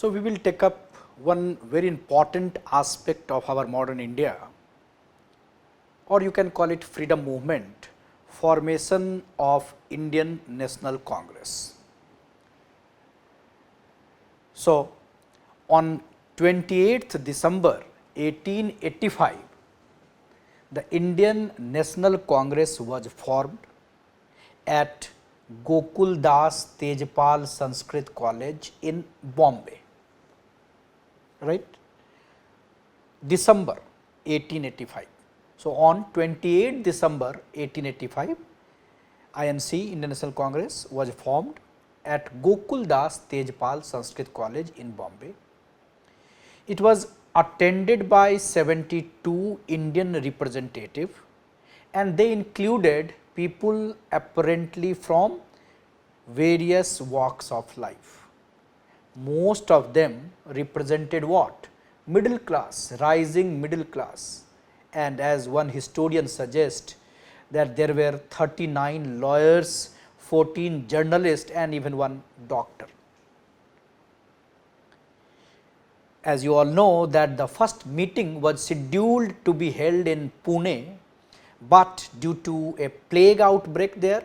So, we will take up one very important aspect of our modern India, or you can call it freedom movement, formation of Indian National Congress. So, on 28th December 1885, the Indian National Congress was formed at Gokul Das Tejpal Sanskrit College in Bombay, right, December 1885. So, on 28 December 1885, INC, Indian National Congress, was formed at Gokul Das Tejpal Sanskrit College in Bombay. It was attended by 72 Indian representatives, and they included people apparently from various walks of life. Most of them represented what? Middle class, rising middle class, and as one historian suggests that there were 39 lawyers, 14 journalists and even one doctor. As you all know that the first meeting was scheduled to be held in Pune, but due to a plague outbreak there,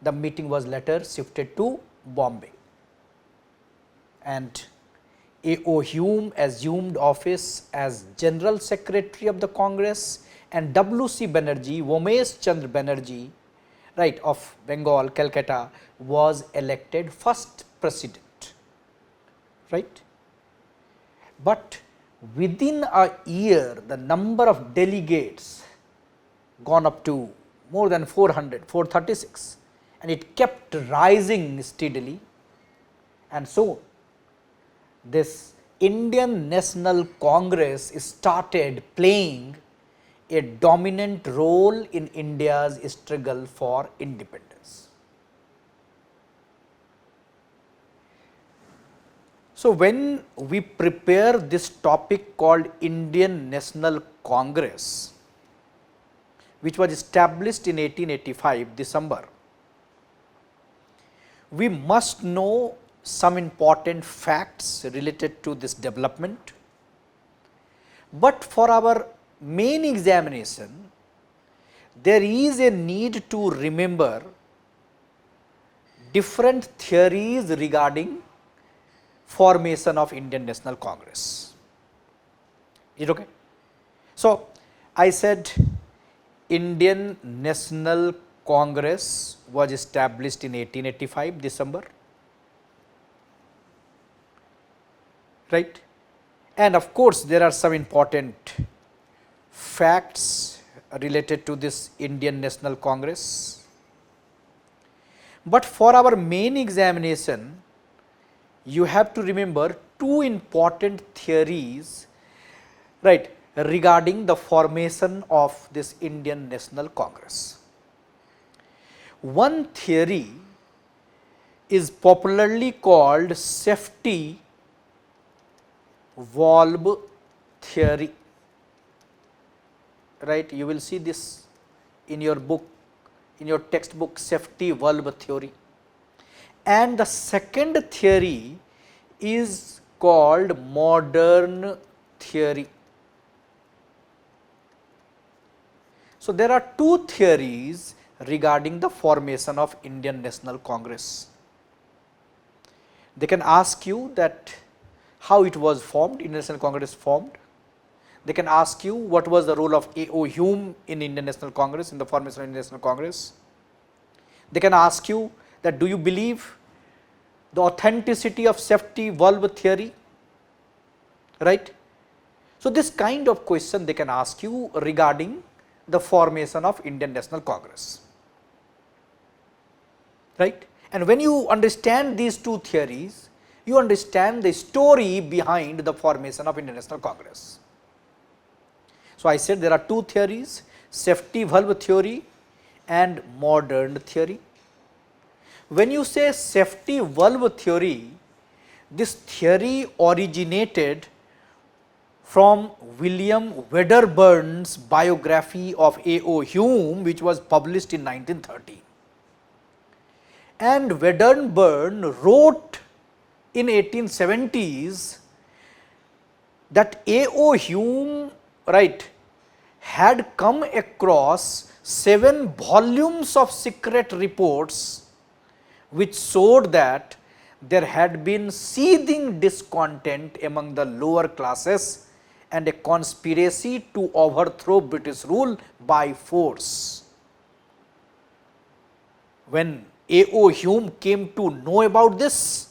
the meeting was later shifted to Bombay. And A.O. Hume assumed office as General Secretary of the Congress, and W.C. Banerjee, Vomesh Chandra Banerjee, right, of Bengal, Calcutta, was elected first president, right. But within a year, the number of delegates gone up to more than 400, 436, and it kept rising steadily, and so this Indian National Congress started playing a dominant role in India's struggle for independence. So, when we prepare this topic called Indian National Congress, which was established in 1885 December, we must know some important facts related to this development. But for our main examination, there is a need to remember different theories regarding formation of Indian National Congress. Is it okay? So, I said Indian National Congress was established in 1885 December, right, and of course, there are some important facts related to this Indian National Congress. But for our main examination, you have to remember two important theories, right, regarding the formation of this Indian National Congress. One theory is popularly called safety valve theory, right. You will see this in your book, in your textbook, safety valve theory. And the second theory is called modern theory. So, there are two theories regarding the formation of Indian National Congress. They can ask you that how it was formed, Indian National Congress formed. They can ask you what was the role of A.O. Hume in Indian National Congress, in the formation of Indian National Congress. They can ask you that do you believe the authenticity of safety valve theory, right. So, this kind of question they can ask you regarding the formation of Indian National Congress, right. And when you understand these two theories, you understand the story behind the formation of Indian National Congress. So, I said there are two theories, safety valve theory and modern theory. When you say safety valve theory, this theory originated from William Wedderburn's biography of A.O. Hume, which was published in 1930. And Wedderburn wrote in 1870s that A.O. Hume, right, had come across 7 volumes of secret reports which showed that there had been seething discontent among the lower classes and a conspiracy to overthrow British rule by force. When A.O. Hume came to know about this,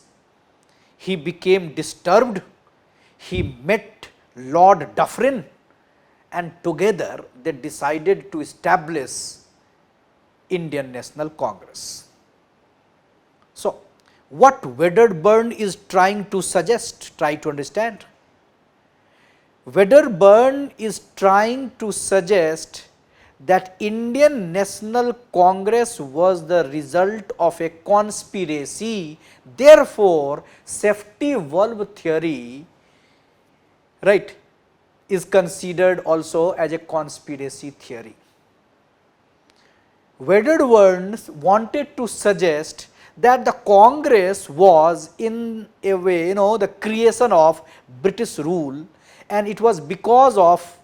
he became disturbed. He met Lord Dufferin and together they decided to establish Indian National Congress. So, what Wedderburn is trying to suggest, try to understand. Wedderburn is trying to suggest that Indian National Congress was the result of a conspiracy, therefore, safety valve theory, right, is considered also as a conspiracy theory. Wedderburn wanted to suggest that the Congress was in a way, the creation of British rule, and it was because of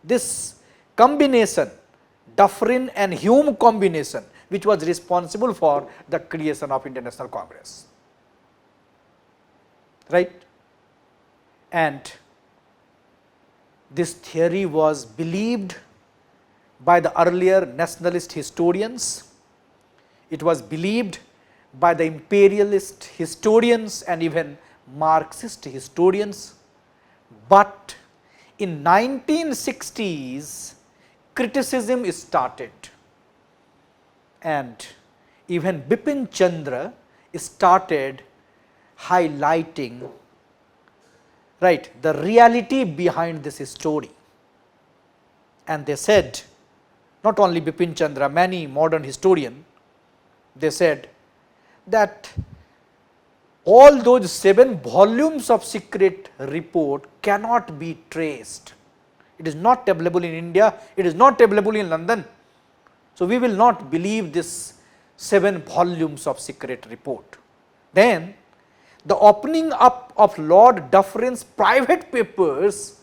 this combination, Dufferin and Hume combination, which was responsible for the creation of Indian National Congress, right. And this theory was believed by the earlier nationalist historians, it was believed by the imperialist historians and even Marxist historians, but in 1960s criticism started and even Bipin Chandra started highlighting, right, the reality behind this story. And they said, not only Bipin Chandra, many modern historians, they said that all those 7 volumes of secret report cannot be traced. It is not available in India, it is not available in London. So, we will not believe this 7 volumes of secret report. Then the opening up of Lord Dufferin's private papers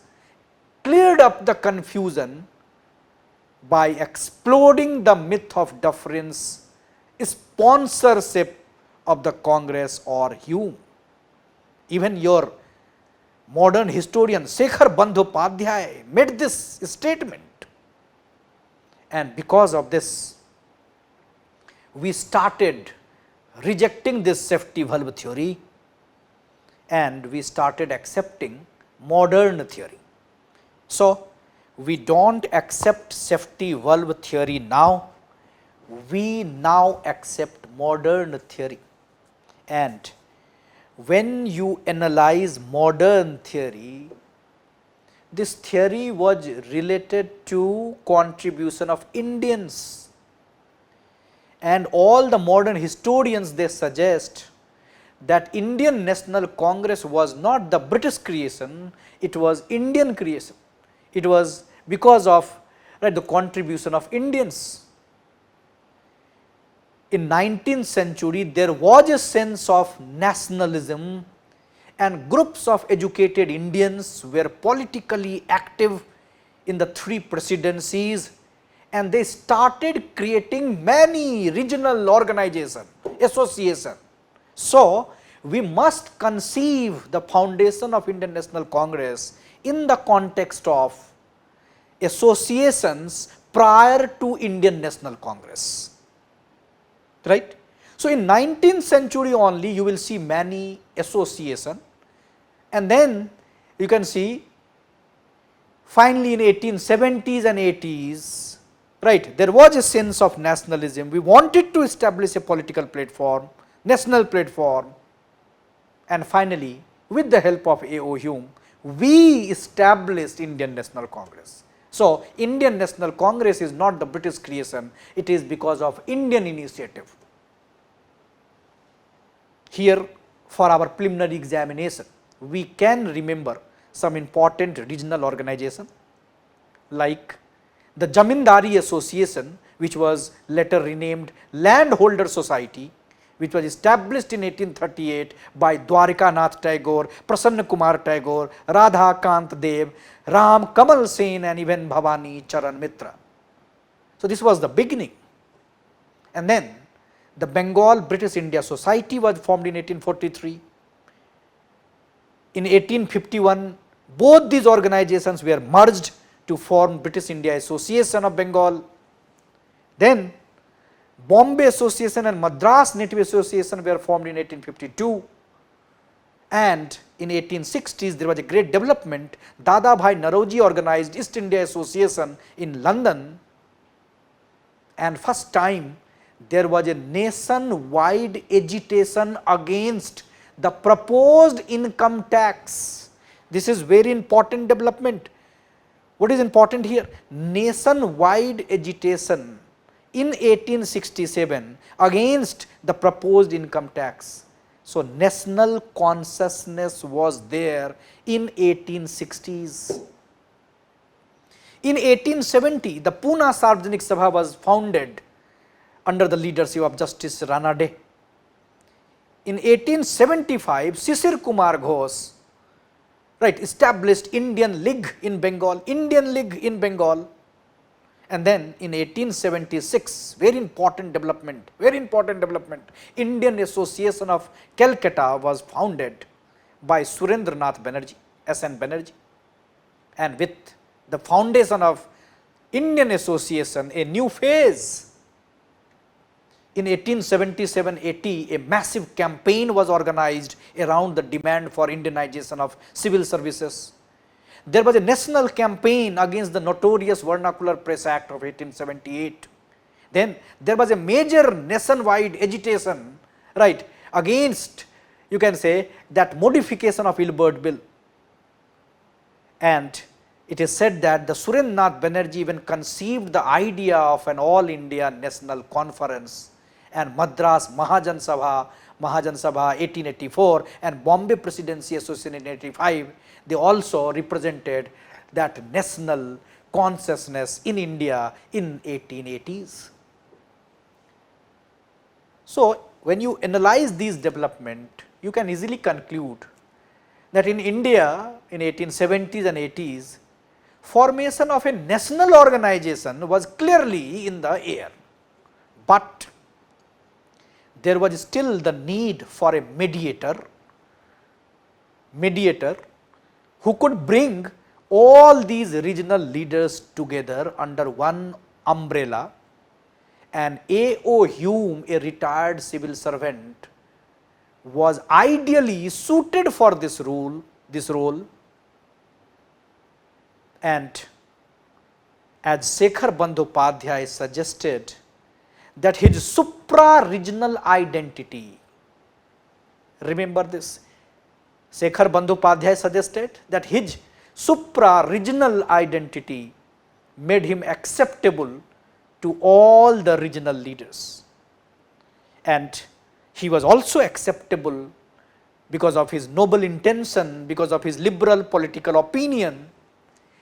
cleared up the confusion by exploding the myth of Dufferin's sponsorship of the Congress or Hume. Even your modern historian Shekhar Bandhopadhyay made this statement, and because of this we started rejecting this safety valve theory and we started accepting modern theory. So, we do not accept safety valve theory now, we now accept modern theory. And when you analyze modern theory, this theory was related to contribution of Indians, and all the modern historians, they suggest that Indian National Congress was not the British creation, it was Indian creation. It was because of, right, the contribution of Indians. In 19th century, there was a sense of nationalism and groups of educated Indians were politically active in the 3 presidencies, and they started creating many regional organizations, associations. So, we must conceive the foundation of Indian National Congress in the context of associations prior to Indian National Congress, right. So, in 19th century only you will see many associations, and then you can see finally in 1870s and 80s, right, there was a sense of nationalism. We wanted to establish a political platform, national platform, and finally with the help of A.O. Hume, we established Indian National Congress. So, Indian National Congress is not the British creation, it is because of Indian initiative. Here for our preliminary examination, we can remember some important regional organization like the Jamindari Association, which was later renamed Landholder Society, which was established in 1838 by Dwarikanath Tagore, Prasanna Kumar Tagore, Radha Kant Dev, Ram Kamal Sen and even Bhavani Charan Mitra. So, this was the beginning. And then the Bengal British India Society was formed in 1843. In 1851, both these organizations were merged to form British India Association of Bengal. Then Bombay Association and Madras Native Association were formed in 1852. And in 1860s, there was a great development. Dadabhai Naoroji organized East India Association in London, and first time there was a nationwide agitation against the proposed income tax. This is very important development. What is important here? Nationwide agitation in 1867 against the proposed income tax. So, national consciousness was there in 1860s. In 1870, the Pune Sarvajanik Sabha was founded under the leadership of Justice Ranade. In 1875, Sisir Kumar Ghosh, established Indian League in Bengal, and then in 1876, very important development, Indian Association of Calcutta was founded by Surendranath Banerjee, S.N. Banerjee, and with the foundation of Indian Association, a new phase. In 1877-80, a massive campaign was organized around the demand for Indianization of civil services. There was a national campaign against the notorious Vernacular Press Act of 1878. Then there was a major nationwide agitation, against, you can say, that modification of Ilbert Bill. And it is said that the Surendranath Banerjee even conceived the idea of an all India national conference, and Madras Mahajan Sabha 1884 and Bombay Presidency Association in 1885, they also represented that national consciousness in India in 1880s. So, when you analyze these development, you can easily conclude that in India in 1870s and 80s, formation of a national organization was clearly in the air, but there was still the need for a mediator who could bring all these regional leaders together under one umbrella, and A.O. Hume, a retired civil servant, was ideally suited for this role, and as Shekhar Bandhopadhyay suggested, that his supra-regional identity, remember this, Shekhar Bandhopadhyay suggested that his supra-regional identity made him acceptable to all the regional leaders, and he was also acceptable because of his noble intention, because of his liberal political opinion.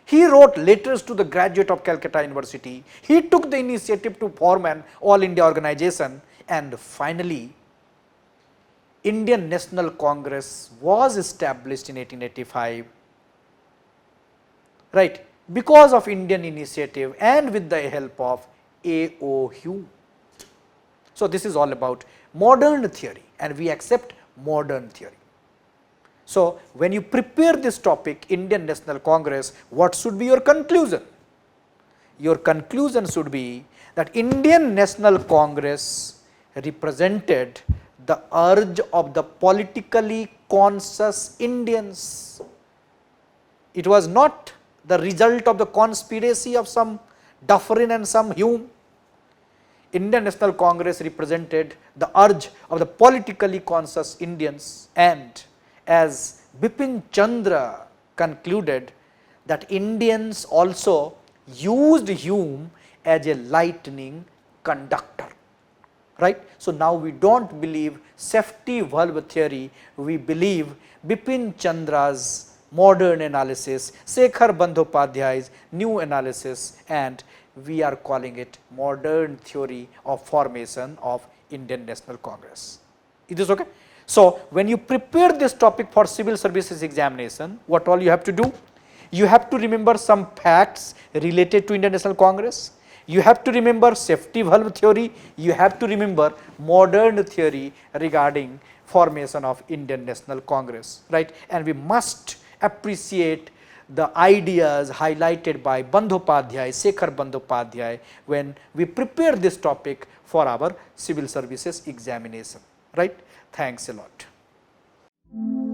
He wrote letters to the graduate of Calcutta University. He took the initiative to form an All India organization, and finally, Indian National Congress was established in 1885, because of Indian initiative and with the help of A.O. Hume. So, this is all about modern theory, and we accept modern theory. So, when you prepare this topic, Indian National Congress, what should be your conclusion? Your conclusion should be that Indian National Congress represented the urge of the politically conscious Indians. It was not the result of the conspiracy of some Dufferin and some Hume. Indian National Congress represented the urge of the politically conscious Indians, and as Bipin Chandra concluded, that Indians also used Hume as a lightning conductor. So, now we do not believe safety valve theory, we believe Bipin Chandra's modern analysis, Shekhar Bandhopadhyay's new analysis, and we are calling it modern theory of formation of Indian National Congress. Is this okay? So, when you prepare this topic for civil services examination, what all you have to do? You have to remember some facts related to Indian National Congress. You have to remember safety valve theory. You have to remember modern theory regarding formation of Indian National Congress, right? And we must appreciate the ideas highlighted by Bandhopadhyay, Shekhar Bandhopadhyay when we prepare this topic for our civil services examination, right? Thanks a lot.